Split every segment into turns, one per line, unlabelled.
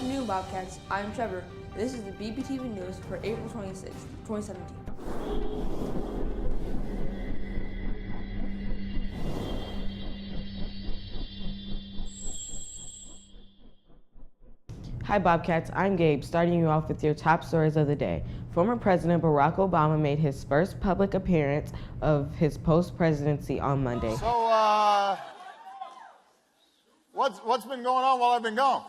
afternoon, Bobcats. I'm Trevor. This is the BBTV News for April 26, 2017.
Hi Bobcats, I'm Gabe, starting you off with your top stories of the day. Former President Barack Obama made his first public appearance of his post-presidency on Monday.
So, what's been going on while I've been gone?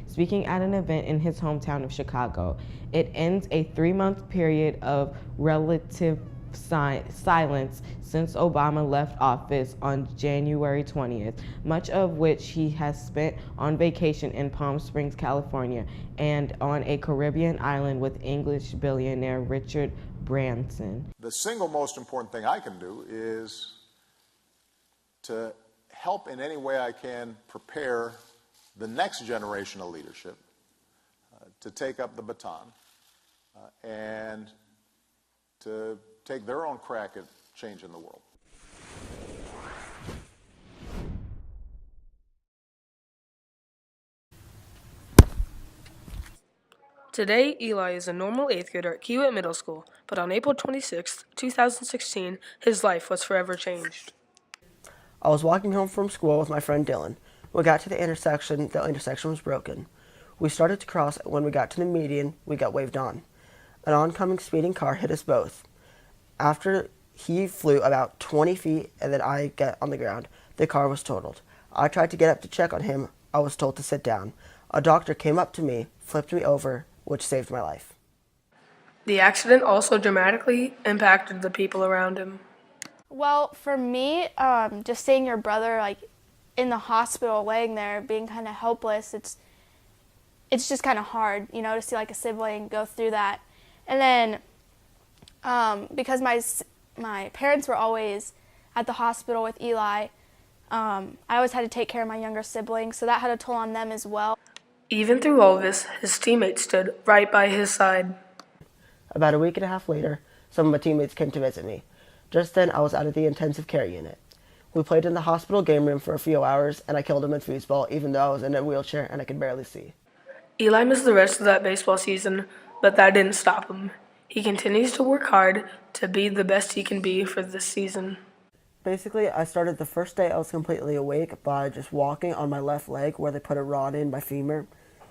Speaking at an event in his hometown of Chicago, it ends a 3-month period of relative silence since Obama left office on January 20th, much of which he has spent on vacation in Palm Springs, California, and on a Caribbean island with English billionaire Richard Branson.
The single most important thing I can do is to help in any way I can prepare the next generation of leadership to take up the baton and to take their own crack at changing the world.
Today, Eli is a normal 8th grader at Kiewit Middle School, but on April 26, 2016, his life was forever changed.
I was walking home from school with my friend Dylan. When we got to the intersection was broken. We started to cross. When we got to the median, we got waved on. An oncoming speeding car hit us both. After he flew about 20 feet and then I got on the ground, the car was totaled. I tried to get up to check on him. I was told to sit down. A doctor came up to me, flipped me over, which saved my life.
The accident also dramatically impacted the people around him.
Well, for me, just seeing your brother in the hospital laying there being kind of helpless, it's just kind of hard, to see a sibling go through that. And then because my parents were always at the hospital with Eli, I always had to take care of my younger siblings, so that had a toll on them as well.
Even through all this, his teammates stood right by his side.
About a week and a half later, some of my teammates came to visit me. Just then, I was out of the intensive care unit. We played in the hospital game room for a few hours, and I killed him in foosball, even though I was in a wheelchair and I could barely see.
Eli missed the rest of that baseball season, but that didn't stop him. He continues to work hard to be the best he can be for this season.
Basically, I started the first day I was completely awake by just walking on my left leg where they put a rod in my femur.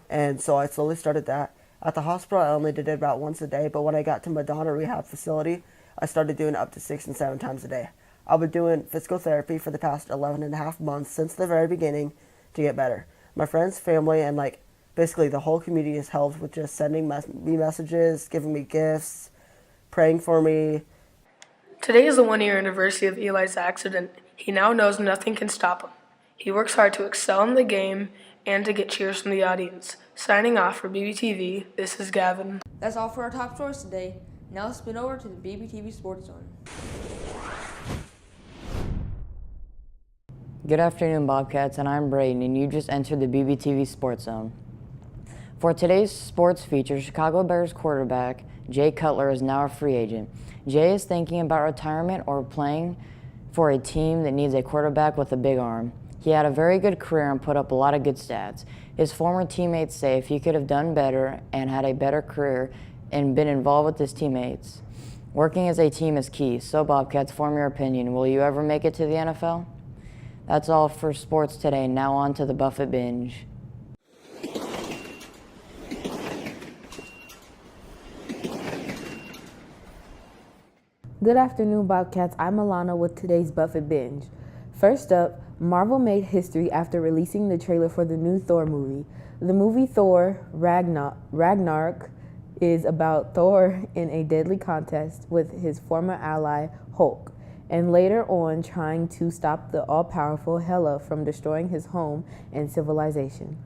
And so I slowly started that. At the hospital, I only did it about once a day, but when I got to Madonna Rehab Facility, I started doing it up to 6 and 7 times a day. I've been doing physical therapy for the past 11 and a half months since the very beginning to get better. My friends, family, and basically the whole community has helped with just sending me messages, giving me gifts, praying for me.
Today is the 1-year anniversary of Eli's accident. He now knows nothing can stop him. He works hard to excel in the game and to get cheers from the audience. Signing off for BBTV, this is Gavin.
That's all for our top stories today. Now let's spin over to the BBTV Sports Zone.
Good afternoon, Bobcats, and I'm Braden, and you just entered the BBTV Sports Zone. For today's sports feature, Chicago Bears quarterback Jay Cutler is now a free agent. Jay is thinking about retirement or playing for a team that needs a quarterback with a big arm. He had a very good career and put up a lot of good stats. His former teammates say if he could have done better and had a better career and been involved with his teammates. Working as a team is key. So Bobcats, form your opinion. Will you ever make it to the NFL? That's all for sports today. Now on to the Buffett Binge.
Good afternoon, Bobcats. I'm Alana with today's Buffett Binge. First up, Marvel made history after releasing the trailer for the new Thor movie. The movie Thor Ragnarok is about Thor in a deadly contest with his former ally Hulk, and later on trying to stop the all-powerful Hela from destroying his home and civilization.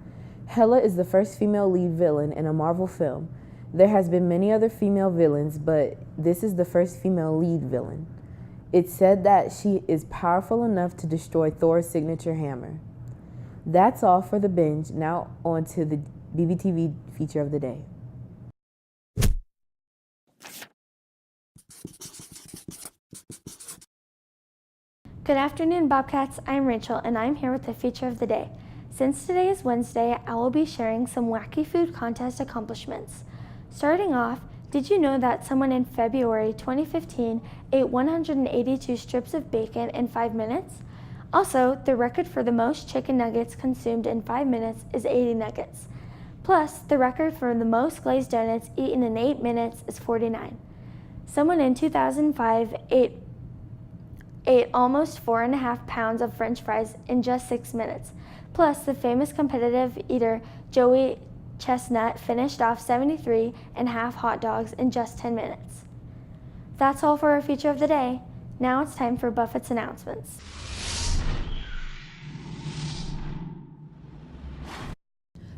Hela is the first female lead villain in a Marvel film. There has been many other female villains, but this is the first female lead villain. It's said that she is powerful enough to destroy Thor's signature hammer. That's all for the binge. Now on to the BBTV feature of the day.
Good afternoon, Bobcats. I'm Rachel, and I'm here with the feature of the day. Since today is Wednesday, I will be sharing some wacky food contest accomplishments. Starting off, did you know that someone in February 2015 ate 182 strips of bacon in 5 minutes? Also, the record for the most chicken nuggets consumed in 5 minutes is 80 nuggets. Plus, the record for the most glazed donuts eaten in 8 minutes is 49. Someone in 2005 ate almost 4.5 pounds of French fries in just 6 minutes. Plus, the famous competitive eater Joey Chestnut finished off 73.5 hot dogs in just 10 minutes. That's all for our feature of the day. Now it's time for Buffett's announcements.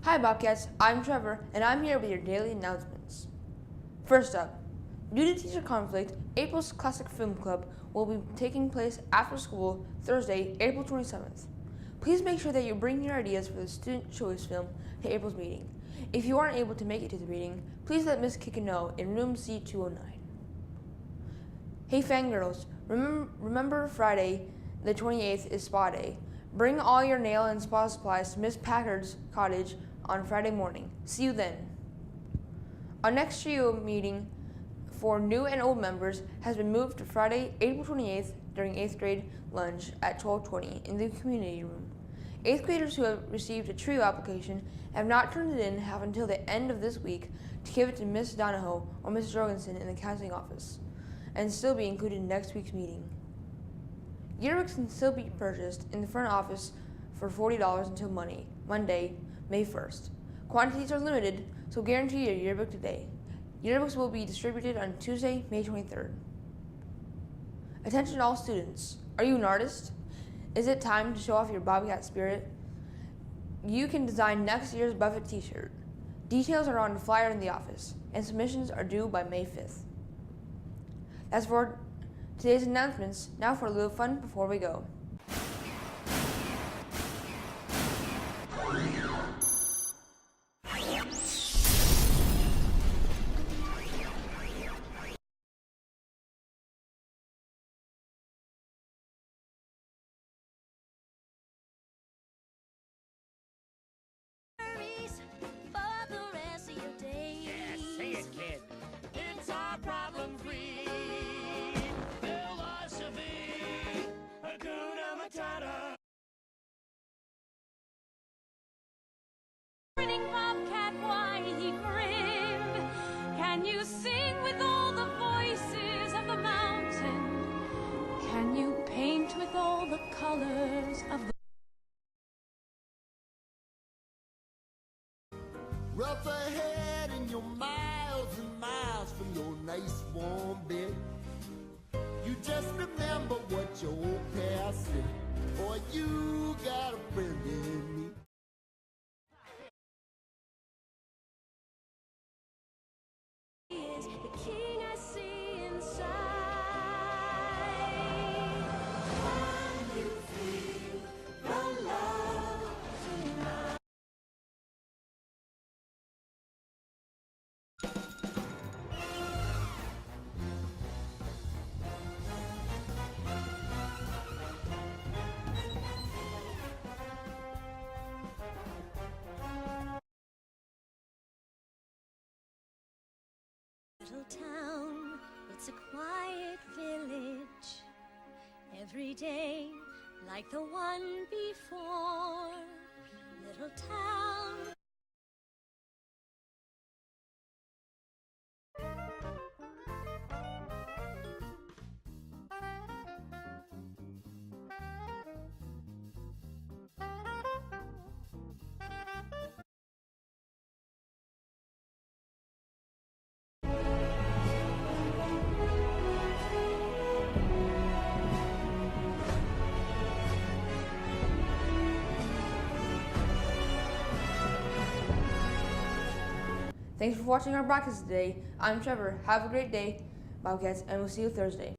Hi Bobcats, I'm Trevor, and I'm here with your daily announcements. First up, due to teacher conflict, April's Classic Film Club will be taking place after school Thursday, April 27th. Please make sure that you bring your ideas for the student choice film to April's meeting. If you aren't able to make it to the reading, please let Miss Kika know in room C209. Hey fangirls, remember Friday the 28th is spa day. Bring all your nail and spa supplies to Miss Packard's cottage on Friday morning. See you then. Our next trio meeting for new and old members has been moved to Friday, April 28th during 8th grade lunch at 12:20 in the community room. 8th graders who have received a trio application and have not turned it in have until the end of this week to give it to Miss Donahoe or Miss Jorgensen in the counseling office and still be included in next week's meeting. Yearbooks can still be purchased in the front office for $40 until Monday, May 1st. Quantities are limited, so guarantee your yearbook today. Yearbooks will be distributed on Tuesday, May 23rd. Attention all students. Are you an artist? Is it time to show off your Bobcat spirit? You can design next year's Buffett t-shirt. Details are on the flyer in the office, and submissions are due by May 5th. That's for today's announcements. Now for a little fun before we go.
Bobcat, why he grinned. Can you sing with all the voices of the mountain? Can you paint with all the colors of the
rough ahead and you're miles and miles from your nice warm bed. You just remember what your old past said. Boy, you got a friend in me.
is the king I see inside. Can you feel the love tonight?
Little town, it's a quiet village. Every day, like the one before. Little town.
Thanks for watching our broadcast today. I'm Trevor. Have a great day, Bobcats, and we'll see you Thursday.